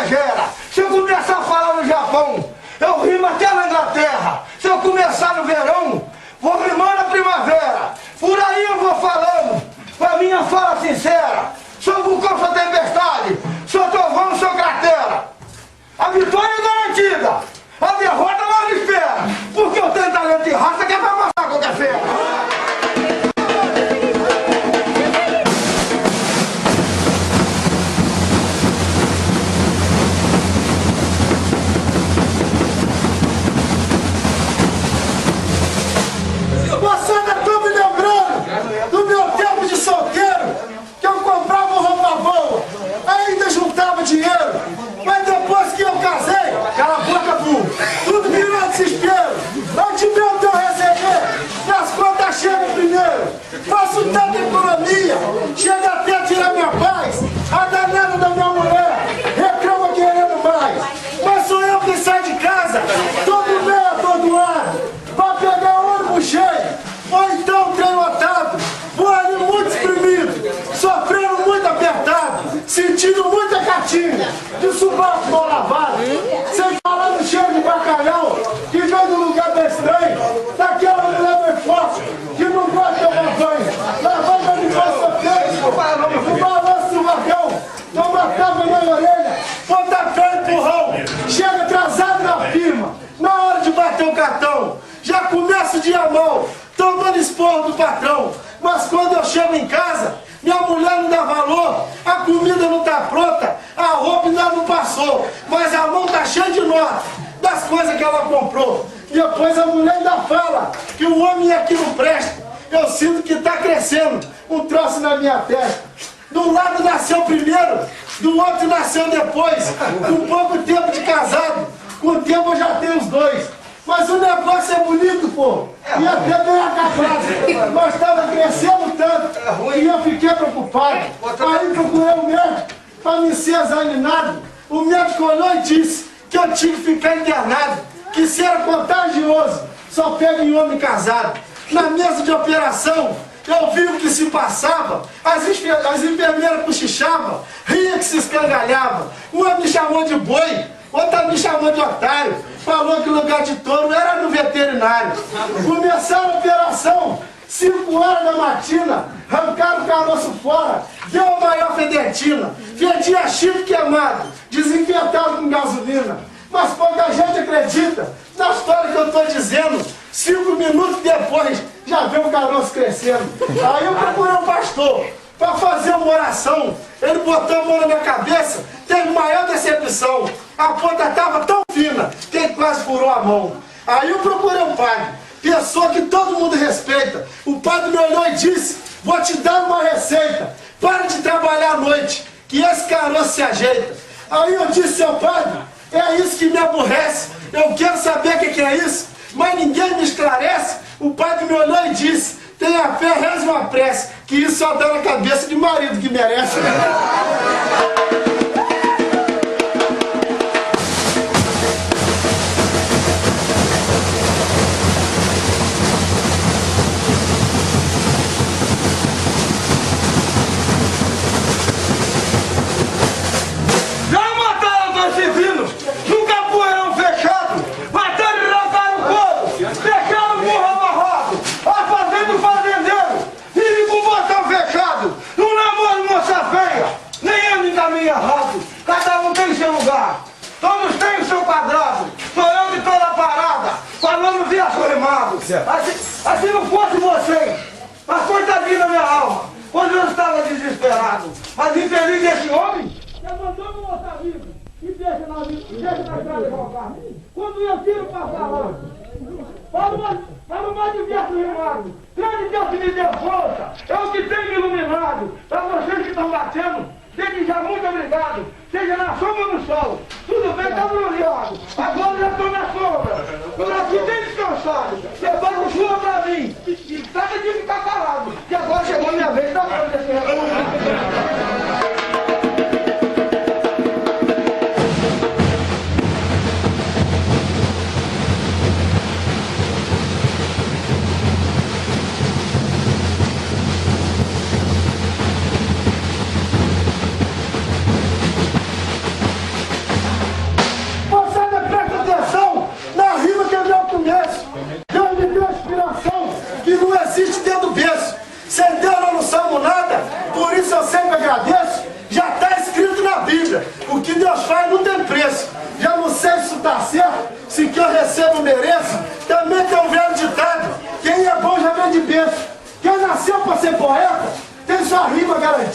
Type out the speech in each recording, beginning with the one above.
megera. Se eu começar a falar no Japão, eu rimo até na Inglaterra. Se eu começar no verão, vou rimando na primavera. Por aí eu vou falando, com a minha fala sincera. Sou vulcão, sou tempestade, sou trovão, sou cratera. A vitória é garantida, a derrota não me espera. Porque eu tenho talento e raça que é pra matar qualquer fera. Você ainda tá me lembrando do meu tempo de solteiro, que eu comprava roupa boa, ainda juntava dinheiro, mas depois que eu casei, cala a boca, burro, tudo virou desespero. Onde mesmo eu receber, minhas contas chegam primeiro, faço tanta economia, chega até a tirar minha paz, a danada da minha mulher reclama querendo mais, mas sou eu que saio de casa, todo mês, todo ano, pra pegar ônibus cheio, ou então trem lotado, vou ali muito exprimido, sofrendo muito apertado, sentindo muita catinga, de subaco mal lavado, sem falar no cheiro de bacalhau, que vem do lugar bem estranho, daquela mulher bem forte, que não gosta de tomar banho, lavando a limpeza feita, o balanço do vagão, toma tapa na orelha, pontapé e empurrão, chega atrasado na firma, na hora de bater o cartão, já começa o dia mal, tomando esporro do patrão. Mas quando eu chego em casa, minha mulher não dá valor, a comida não tá pronta, a roupa ainda não passou, mas a mão tá cheia de nota das coisas que ela comprou. Depois a mulher ainda fala que o homem aqui não presta. Eu sinto que tá crescendo um troço na minha testa. Do lado nasceu primeiro, do outro nasceu depois, com pouco tempo de casado, com o tempo eu já tenho os dois. Mas o negócio é bonito, pô, e até bem acabado. Nós estávamos crescendo tanto e eu fiquei preocupado. Aí procurei o médico para me ser examinado. O médico olhou e disse que eu tinha que ficar internado, que se era contagioso, só pega em homem casado. Na mesa de operação, eu vi o que se passava, as enfermeiras cochichavam, ria que se escangalhava. Uma me chamou de boi, outra me chamou de otário, falou que o lugar de touro era no veterinário. Começaram a operação, 5 horas da matina, arrancaram o caroço fora, deu a maior fedentina, fedia chifre queimado, desinfetado com gasolina. Mas pouca gente acredita na história que eu estou dizendo. 5 minutos depois, já vê o caroço crescendo. Aí eu procurei um pastor para fazer uma oração. Ele botou a mão na minha cabeça, teve maior decepção. A ponta estava tão fina que ele quase furou a mão. Aí eu procurei um padre, pessoa que todo mundo respeita. O padre me olhou e disse: vou te dar uma receita, para de trabalhar à noite, que esse caroço se ajeita. Aí eu disse: seu padre, é isso que me aborrece, eu quero saber o que é isso, mas ninguém me esclarece. O padre me olhou e disse: tenha fé, reze uma prece, que isso só dá na cabeça de marido que merece. Já mataram 2 civinos num capoeirão fechado, mataram e arrancaram o couro, fecharam o burro amarrado, a fazenda do fazendeiro, vive com o botão fechado, não namoro moça feia, nem ando em caminho errado, cada um tem seu lugar, todos têm o seu quadrado, sou eu de toda parada, falando via rimado. Assim não fosse vocês, mas coitadinho da minha alma, quando eu estava desesperado, mas infeliz esse homem, que abandono o outro amigo e deixa na estrada jogar. Quando eu tiro para falar, para o mais diverso rimado, grande Deus que me deu força, é o que tem me iluminado. Para vocês que estão batendo, desde já muito obrigado, seja na sombra ou no sol, tudo bem, tá bronzeado, agora já estou na sombra, por aqui bem descansado, levando chuva para mim, e trata de ficar calado, que agora chegou a minha vez, tá bom desse recado.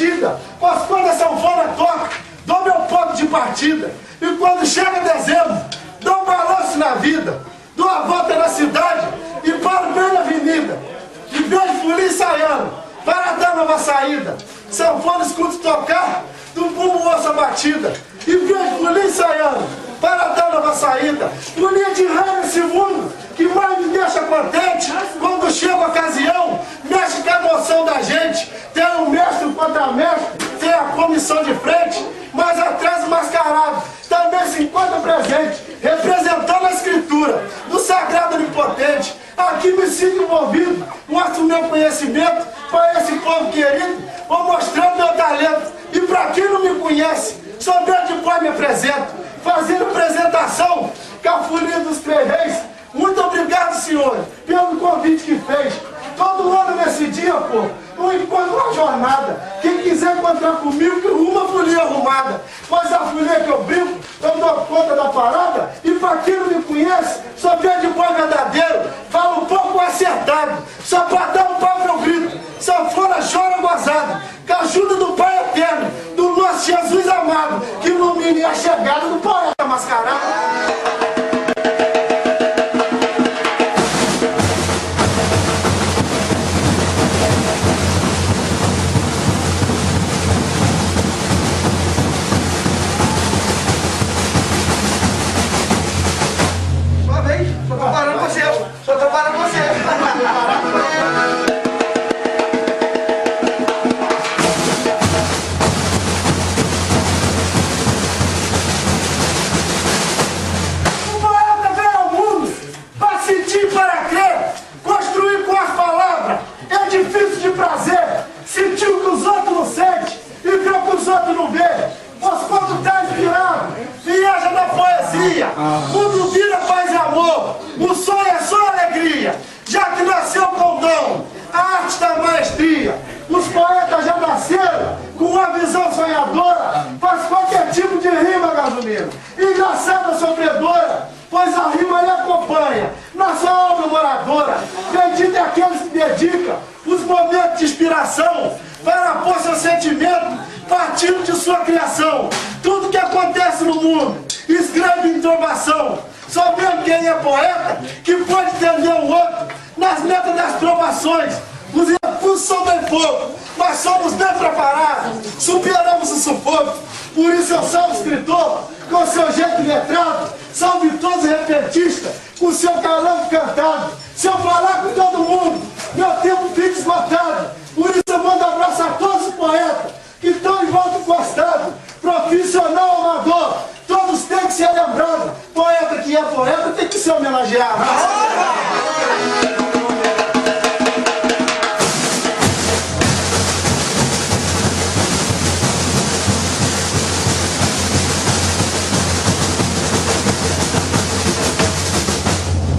divertida, pois quando a sanfona toca, dou meu ponto de partida. E quando chega dezembro, dou um balanço na vida, dou a volta na cidade e paro bem na avenida. E vejo folia ensaiando, para dar nova saída. Sanfona escuto tocar, do bumbo ouço a batida. E vejo folia ensaiando, para dar nova saída. Folia de rei nesse mundo, que mais me deixa contente. Quando chega a ocasião, mexe com a emoção da gente. Tem um mestre contra mestre, tem a comissão de frente, mas atrás o mascarado também se encontra presente, representando a escritura do sagrado onipotente. Aqui me sinto envolvido, mostro meu conhecimento para esse povo querido, vou mostrando meu talento. E para quem não me conhece, sou bem de boa me apresento, fazendo apresentação com a folia dos Três Reis. Muito obrigado, senhor, pelo convite que fez. Todo ano nesse dia, pô, um encontro, uma jornada. Quem quiser encontrar comigo, que uma folia arrumada. Mas a folia que eu brinco, eu dou conta da parada. E pra quem não me conhece, sou bem de boa verdadeiro. Falo um pouco acertado, só pra dar um papo eu grito. Sanfona chora gozado, com a ajuda do Pai Eterno, do nosso Jesus amado, que ilumine a chegada do poeta mascarado. Mundo vira paz e amor, o sonho é só alegria, já que nasceu com o dom, a arte da maestria. Os poetas já nasceram com uma visão sonhadora, faz qualquer tipo de rima, gasolina, engraçada, sofredora, pois a rima lhe acompanha na sua obra moradora. Bendito é aqueles que dedicam os momentos de inspiração para pôr seu sentimento partindo de sua criação. Tudo que acontece no mundo escreve em trovação. Só mesmo quem é poeta que pode entender o outro nas letras das trovações. Os recursos são bem poucos, mas somos bem preparados, superamos o sufoco. Por isso eu sou escritor, com seu jeito letrado, sou virtuoso repentista, com seu calango cantado. Se eu falar com todo mundo, meu tempo fica esgotado. Por isso eu mando abraço a todos os poetas que estão em volta encostado, profissional amador, todos têm que ser lembrados. Poeta que é poeta tem que ser homenageado.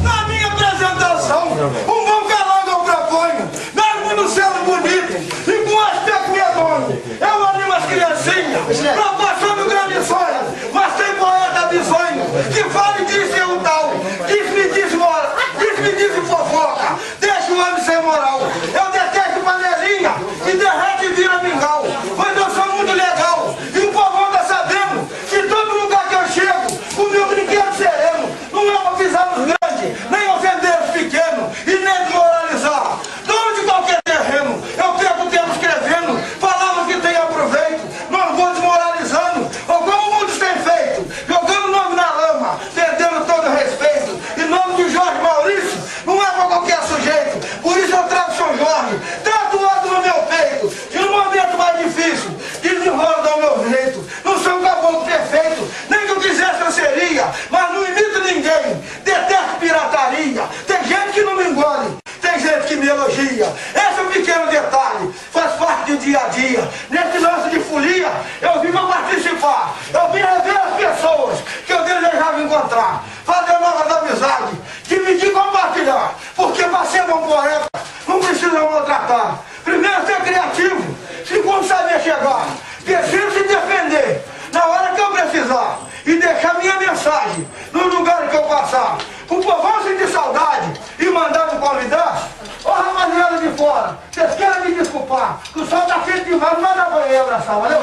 Na minha apresentação, um bom calango eu proponho, mesmo no céu bonito e com aspecto medonho. Eu animo as criancinhas, proporciono grandes sonhos, mas tem poeta bizonho que fale disso e um tal, diz-me diz fofoca, deixa o homem sem moral. Eu detesto panelinha e derrete e vira mingau, pois eu sou muito legal e o povo anda sabendo que todo lugar que eu chego, o meu brinquedo sereno não é pra pisar nos grandes, nem ofender os pequenos e nem desmoralizar. Dono de qualquer terreno, eu perco tempo escrevendo palavras que tenham proveito, não vou desmoralizando, ou como muitos têm feito, jogando o nome na lama, perdendo todo o respeito. Em nome de Jorge Maurício, não é pra qualquer sujeito, por isso eu trago São Jorge tatuado no meu peito. E no momento mais difícil, desenrolo do meu jeito. Não sou um caboclo perfeito, nem que eu quisesse eu seria, mas não imito ninguém, detesto pirataria. Tem gente que não me engole, tem gente que me elogia. Esse é um pequeno detalhe, faz parte do dia a dia. Nesse lance de folia, eu vim para participar, eu vim rever as pessoas que eu desejava encontrar, fazer novas amizades, dividir e compartilhar, porque para ser bom poeta não precisa maltratar. Primeiro ser criativo, segundo saber chegar, terceiro se defender na hora que eu precisar e deixar minha mensagem no lugar que eu passar. O povão sentir saudade e mandar me convidar. Ô rapaziada de fora, vocês querem me desculpar, que o sol tá quente demais, não vai dar banho aí, abraçar, valeu?